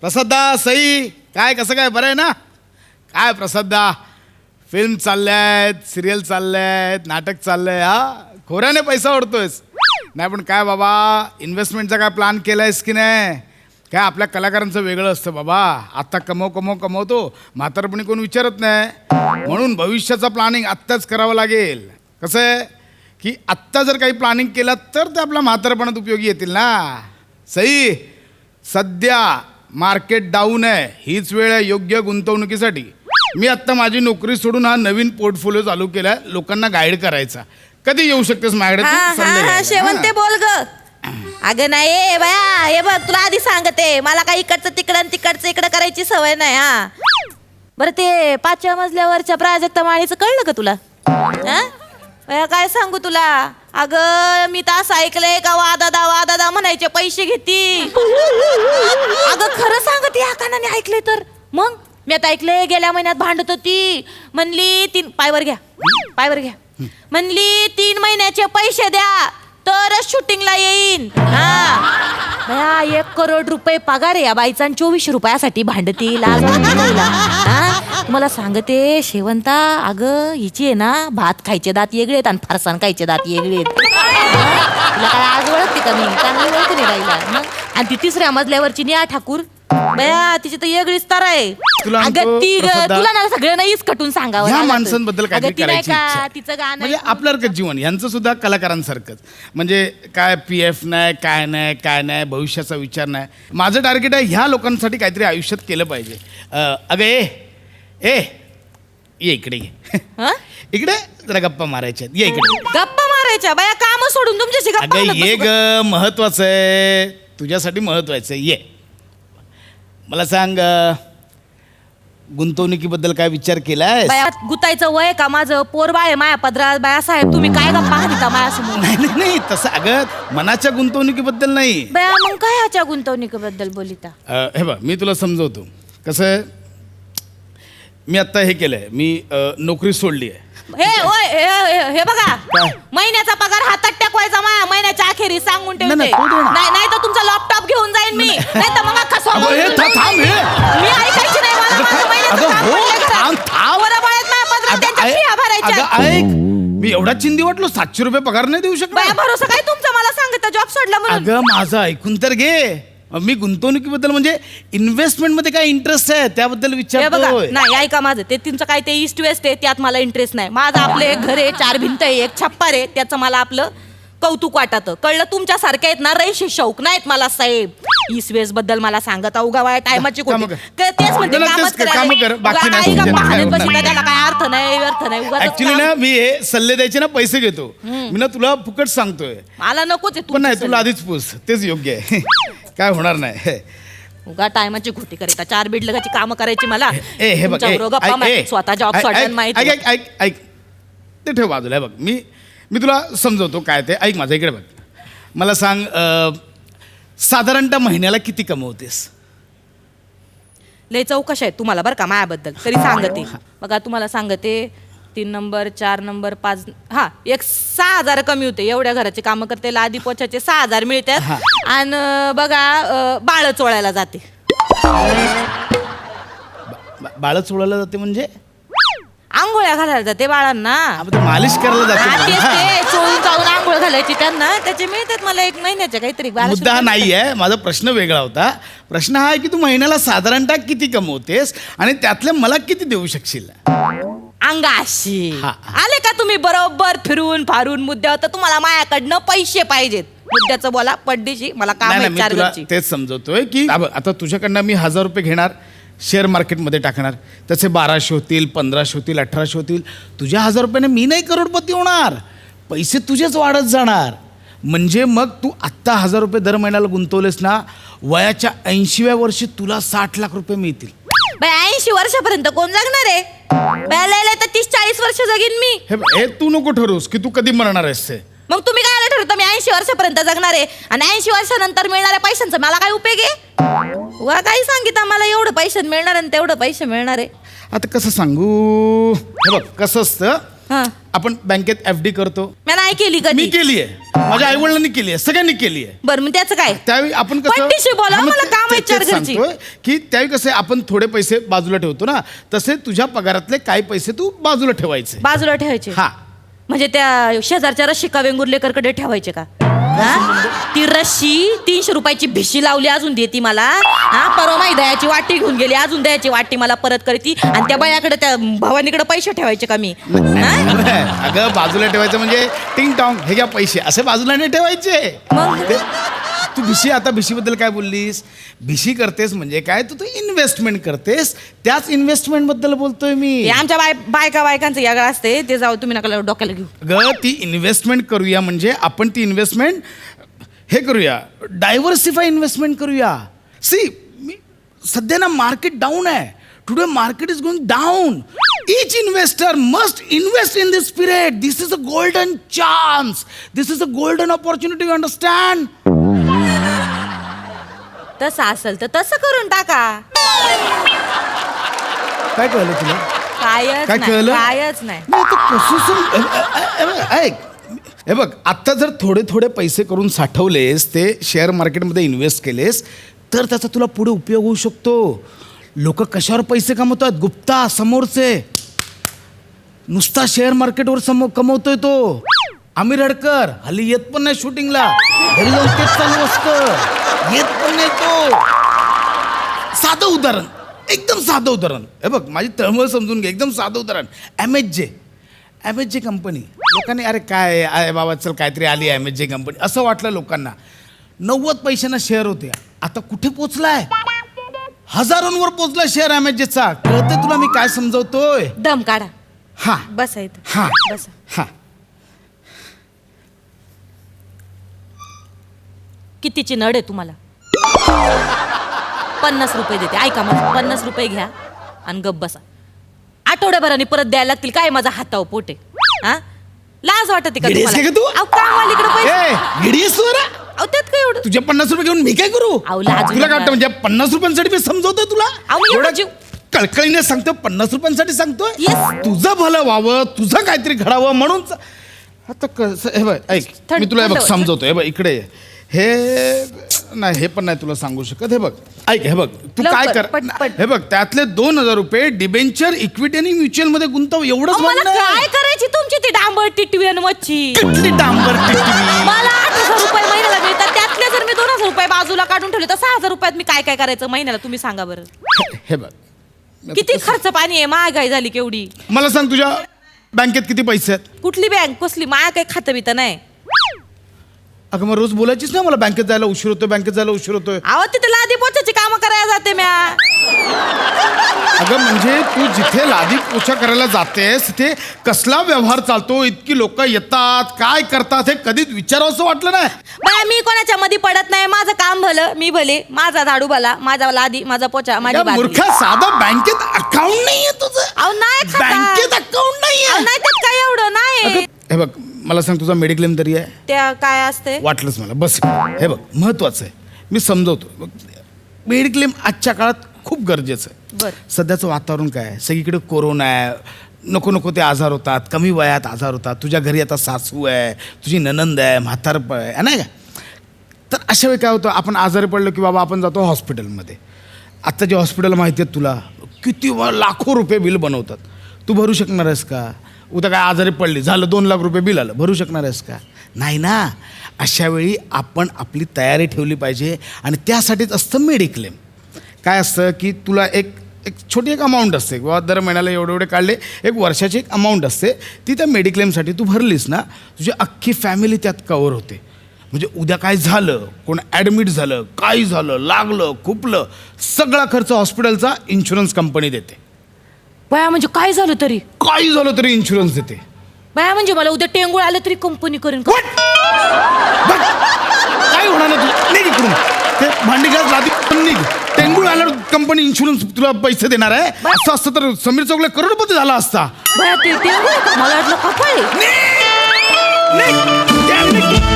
प्रसादा सई काय कसं काय बरं आहे ना? काय प्रसादा फिल्म चालल्यात, सिरियल चालल्यात, नाटक चाललंय, हा खोऱ्याने पैसा ओढतोयस. नाही पण काय बाबा इन्व्हेस्टमेंटचा काय प्लॅन केलायस की नाही? काय आपल्या कलाकारांचं वेगळं असतं बाबा. आत्ता कमवतो, म्हातारपणी कोण विचारत नाही. म्हणून भविष्याचा प्लॅनिंग आत्ताच करावं लागेल. कसं आहे की आत्ता जर काही प्लॅनिंग केलं तर ते आपल्या म्हातारपणात उपयोगी येतील ना. सई सध्या मार्केट डाऊन आहे, हीच वेळ आहे योग्य गुंतवणुकीसाठी. मी आत्ता माझी नोकरी सोडून हा नवीन पोर्टफोलिओ चालू केलाय लोकांना गाईड करायचा. कधी येऊ शकतेस माझ्याकडे तू? सल्ले घ्यायला. शेवंते बोल ग. अगं नाही बाया, हे बघ तुला आधी सांगते, मला काही इकडचं तिकडचं इकडं करायची सवय नाही. हा बरं ते 5व्या मजल्यावरच्या प्राजक्ता माळीचं कळलं का तुला? हा काय सांगू तुला. अगं मी तर असं ऐकलंय का वादादा म्हणायचे पैसे घेती. अगं खरं सांगते, या कानाने ऐकलंय तर. मग मी आता ऐकलंय गेल्या महिन्यात भांडत होती. म्हणली पायवर घ्या म्हणली 3 महिन्याचे पैसे द्या तरच शूटिंगला येईन. हा 1 करोड रुपये पगार आहे या बाईचा, 24 रुपयासाठी भांडती. लाज तुम्हाला सांगते शेवंता, अगं हिची आहे ना भात खायचे दात वेगळेत आणि फरसाण खायचे दात वेगळेत. तुला काय आज ओळखते का? मी चांगली ओळखते नाही राहिला मग. आणि ती 3ऱ्या मजल्यावरची निया ठाकूर बया, तिची तर वेगळीच तर आहे. तुला ना सगळं नाहीच कटून सांगावं. ह्या माणसांबद्दल काहीतरी करायची इच्छा. तिचं गाणं म्हणजे आपल्यासारखं जीवन यांचं सुद्धा कलाकारांसारखंच. म्हणजे काय PF नाही, काय नाही, भविष्याचा विचार नाही. माझं टार्गेट आहे ह्या लोकांसाठी काहीतरी आयुष्यात केलं पाहिजे. अगं ए ये इकडे ये. इकडे जरा गप्पा मारायच्या. ये इकडे. गप्पा मारायच्या बाया, काम सोडून तुमच्याशी गप्पा. अगं ये ग, महत्वाचं आहे तुझ्यासाठी, महत्वाचं आहे. ये मला सांग, गुंतवणुकीबद्दल काय विचार केलाय? गुतायचं वय का माझं? पोरबाळ आहे माया पदरात. बाया साहेब तुम्ही काय गप्पा हाणता माझ्यासमोर? नाही तसं अगं मनाच्या गुंतवणुकीबद्दल नाही. बाया मग काय ह्याच्या गुंतवणुकीबद्दल बोलिता? हे बघ मी तुला समजवतो. कसं आहे, मी आत्ता हे केलंय, मी नोकरी सोडली आहे. हे बघा, महिन्याचा पगार हातात टाकवायचा माया महिन्याच्या अखेरी सांगून ठेवते. नाही तर तुमचा लॅपटॉप घेऊन जाईन मी. नाही तर मग मी ऐकायची नाही. ऐक, मी एवढा चिंदी वाटलो 700 रुपये पगार नाही देऊ शकत. भरोसा काय तुमचा? मला सांगता जॉब सोडला म्हणून. अगं माझं ऐकून तर घे. मी गुंतवणुकीबद्दल म्हणजे इन्व्हेस्टमेंट मध्ये काय इंटरेस्ट आहे त्याबद्दल विचारतोय. नाही ऐका माझं, ते तुमचं काय ते ईस्ट वेस्ट आहे त्यात मला इंटरेस्ट नाही. माझं आपलं एक घर आहे, 4 भिंत आहे, एक छप्पर आहे, त्याचं मला आपलं कौतुक वाटतं. कळलं? तुमच्या सारख्या आहेत ना रईशी शौक नाहीत मला साहेब. ईस्ट वेस्ट बद्दल मला सांगत उगावाय टायमाची तेच म्हणते त्याला काय अर्थ नाही. ऍक्च्युली ना मी हे सल्ले द्यायचे ना पैसे घेतो. मी ना तुला फुकट सांगतोय. मला नकोच आहे. पण नाही, तुला आधीच पूस, तेच योग्य आहे. काय होणार नाही. उगा टायमाची घोटी करायचा, 4 बिल्डिंगाची कामं करायची मला. हे बघ स्वतः जॉब सोडून माहिती. ऐक ते ठेव बाजूला. बघ मी तुला समजवतो काय ते. ऐक माझं, इकडे बघ. मला सांग, साधारणतः महिन्याला किती कमवतेस? लय चौकशा आहेत तुम्हाला बरं का मायाबद्दल, तरी सांगते. बघा तुम्हाला सांगते, 3 नंबर 4 नंबर 5 एक 6,000 कमी होते. एवढ्या घराची कामं करते, लादी पोछाचे 6,000 मिळतात. आणि बघा बाळ चोळायला जाते. बाळ चोळायला जाते म्हणजे? आंघोळ्या घालायला जाते बाळांना. मालिश करायला जाते. चोळून चालून आंघोळ घालायची त्यांना, त्याचे मिळतात मला 1 महिन्याच्या काहीतरी. मुद्दा हा नाहीये, माझा प्रश्न वेगळा होता. प्रश्न हा आहे की तू महिन्याला साधारणतः किती कमवतेस आणि त्यातले मला किती देऊ शकशील? अंगाशी आले का तुम्ही बरोबर फिरून फारून मुद्द्यावर. तर तुम्हाला मायाकडनं पैसे पाहिजेत. मुद्द्याचं बोला पड्डीशी, मला काम तेच समजवतोय की आता तुझ्याकडनं मी 1,000 रुपये घेणार, शेअर मार्केटमध्ये टाकणार, त्याचे 1200 होतील, 1500 होतील, 1800 होतील. तुझ्या 1,000 रुपयाने मी नाही करोडपती होणार. पैसे तुझेच वाढत जाणार. म्हणजे मग तू आत्ता 1,000 रुपये दर महिन्याला गुंतवलेस ना, वयाच्या 80व्या वर्षी तुला 60 लाख रुपये मिळतील. 80 वर्षापर्यंत कोण जगणार आहे? तर 30-40 वर्ष जगीन मी. हे तू नको ठरवूस की तू कधी मरणार आहेस ते. मग तुम्ही काय ठरवता मी 80 वर्षापर्यंत जगणार आहे आणि 80 वर्षानंतर मिळणाऱ्या पैशांचा मला काय उपयोग आहे? वा काही सांगितलं मला एवढं पैसे मिळणार आणि तेवढं पैसे मिळणार आहे. आता कसं सांगू? हे बघ कसं असतं, हा. आपण बँकेत FD करतो. मी नाही केली मी कधी. केली आहे, माझ्या आई वडिलांनी केली आहे, सगळ्यांनी केली आहे. बरं मग त्याचं काय? त्यावेळी आपण पट्टीशी बोला, हा, मग मला काम आहे तेच चार घरची. सांगतोय की त्यावेळी कसे आपण थोडे पैसे बाजूला ठेवतो ना, तसे तुझ्या पगारातले काही पैसे तू बाजूला ठेवायचे. बाजूला ठेवायचे. हा. म्हणजे त्या शेजारच्या रशिका वेंगुर्लेकरकडे ठेवायचे का? हा? ती रशी 300 रुपयाची भिशी लावली, अजून देती मला. हा, परवा माही दयाची वाटी घेऊन गेली, अजून दयाची वाटी मला परत करती. आणि त्या बायाकडे, त्या भवानीकडे पैसे ठेवायचे का मी? हा? अगं बाजूला ठेवायचं म्हणजे टिंग टॉंग हे घ्या पैसे, असे बाजूला नाही ठेवायचे. मग? तू भिशी, आता भिशीबद्दल काय बोललीस? भिशी करतेस म्हणजे काय, तू इन्व्हेस्टमेंट करतेस, त्याच इन्व्हेस्टमेंट बद्दल बोलतोय मी. ते आमच्या बायकांचं यागळं असते, ते जाऊ तुम्ही नका डोक्याला घेऊ. ग ती इन्व्हेस्टमेंट करूया म्हणजे आपण ती इन्व्हेस्टमेंट हे करूया, डायव्हर्सिफाय इन्व्हेस्टमेंट करूया. सी मी सध्या ना मार्केट डाऊन आहे. Today market is going down. Each investor must invest in this period. This is a golden chance. This is a golden opportunity. You understand? तसं असेल तर तसं करून टाका. काय कळलं तुला? कायच काय नाही, कळलं? कायच नाही. नाही, तर कसं ऐक, हे बघ, आत्ता जर थोडे थोडे पैसे करून साठवलेस, ते शेअर मार्केटमध्ये इन्व्हेस्ट केलेस, तर त्याचा तुला पुढे उपयोग होऊ शकतो. लोक कशावर पैसे कमवतात? गुप्ता, समोरचे. नुसता शेअर मार्केटवर कमवतोय तो. आमिर हडकर हल्ली येत पण नाही शूटिंगला, घरी जाऊन तेच चालू असतं, येत पण नाही तो. साधं उदाहरण, एकदम साधं उदाहरण. हे बघ, माझी तळमळ समजून घे, एकदम साधं उदाहरण. MHJ company. लोकांनी अरे काय आहे बाबा, चल काहीतरी आली MHJ कंपनी, असं वाटलं लोकांना. 90 पैशांना शेअर होते, आता कुठे पोचलाय? हजारोंवर पोचला शेअर MHJचा. कळते तुला मी काय समजवतोय? दम काढा. हा, बसायचं. हा, बसा. हा. कितीची नड आहे तुम्हाला? 50 रुपये देते, ऐका माझं. 50 रुपये घ्या आणि गप बसा. आठवड्याभराने परत द्यायला लागतील. काय माझा हातावर पोट आहे? हा, लाज वाटते का गिडी आहेस तुम्हाला? का तू? अहो, कामवालीकडे पैसे. गिडी आहेस तू रे? अहो, त्यात काय एवढं? तुझे 50 रुपये घेऊन मी काय करू? अहो, लाजू तुला नका. काय वाटतं, म्हणजे 50 रुपयांसाठी मी समजवतोय तुला? अहो, मी एवढं जीव- कळकळीने सांगतो, 50 रुपयांसाठी सांगतोय. Yes. तुझं भलं व्हावं, तुझं काहीतरी घडावं म्हणून. आता कसं, हे बघ ऐक, मी तुला हे बघ समजवतो. हे बघ इकडे ये. हे नाही, हे पण नाही तुला सांगू शकत. हे बघ ऐक, हे बघ तू लवकर, काय कर. पटपट. हे बघ, त्यातले 2000 रुपये डिबेंचर, इक्विटी आणि म्युच्युअल मध्ये गुंतव. एवढंच अहो, मला म्हणणं आहे. काय करायची तुमची ती डांबर टिटवी आणि मच्छी? किती डांबर टिटवी. मला 8,000 रुपये महिन्याला मिळतात. त्यातले जर मी 2,000 रुपये बाजूला काढून ठेवले तर 6,000 रुपयात मी काय काय करायचं महिन्याला? तुम्ही सांगा बरं. हे बघ, किती खर्च पाणी आहे, महागाई झाली केवढी. मला सांग, तुझ्या बँकेत किती पैसे आहेत? कुठली बँक कसली? माया काही खातं बितं नाही. अगं मग रोज बोलायचीच ना, मला बँकेत जायला उशीर होतोय, बँकेत जायला उशीर होतोय. अहो, तिथे लादी पोचायची कामं करायला जाते म्या. अगं म्हणजे तू जिथे लादी पोछा करायला जातेस तिथे कसला व्यवहार चालतो? इतकी लोक येतात, काय करतात, हे कधीच विचारावं असं वाटलं नाही? बाय, मी कोणाच्या मध्ये पडत नाही. माझं काम भलं, मी भले. माझा झाडू भला, माझा लादी, माझा पोचा, माझी बादली. मूर्खा, साधं बँकेत अकाउंट नाहीये तुझं? अहो, नाही खाता. बँकेत अकाउंट अहो, नाहीये? नाही त्यात काय एवढं नाही. हे बघ, मला सांग, तुझा मेडिक्लेम तरी आहे? त्या काय असते? वाटलंच मला. बस हे बघ, महत्वाचं आहे, मी समजवतो. मेडिक्लेम आजच्या काळात खूप गरजेचं आहे. बरं. सध्याचं वातावरण काय आहे, सगळीकडे कोरोना आहे, नको ते आजार होतात, कमी वयात आजार होतात. तुझ्या घरी आता सासू आहे, तुझी ननंद आहे, म्हातारप आहे, नाही का? तर अशा वेळी काय होतं, आपण आजारी पडलो की बाबा आपण जातो हॉस्पिटलमध्ये. आत्ता जे हॉस्पिटल माहिती आहेत तुला, किती लाखो रुपये बिल बनवतात. तू भरू शकणार आहेस का? उद्या काय आजारी पडली, झालं 2 लाख रुपये बिल आलं, भरू शकणार आहेस का? नाही ना. अशा वेळी आपण आपली तयारी ठेवली पाहिजे, आणि त्यासाठीच असतं मेडिक्लेम. काय असतं की तुला एक छोटी अमाऊंट असते, किंवा दर महिन्याला एवढे काढले, एक वर्षाची एक अमाऊंट असते, ती त्या मेडिक्लेमसाठी तू भरलीस ना, तुझी अख्खी फॅमिली त्यात कवर होते. म्हणजे उद्या काय झालं, कोण ॲडमिट झालं, काही झालं, लागलं, खुपलं, सगळा खर्च हॉस्पिटलचा इन्शुरन्स कंपनी देते. बाया, म्हणजे काय झालं तरी? काही झालं तरी इन्शुरन्स देते. बाया, म्हणजे मला उद्या टेंगूळ आलं तरी कंपनी करेन का? काय होणार नाही तुला? निघ इकडून. ते भांडी घास लादी पण निघ. टेंगुळ आल्यावर कंपनी इन्शुरन्स तुला पैसे देणार आहे. असं असतं तर समीर चौगले करोडपती झाला असता. बाया, ते टेंगूळ आहे का? मला वाटलं कपाळ आहे. निघ! निघ!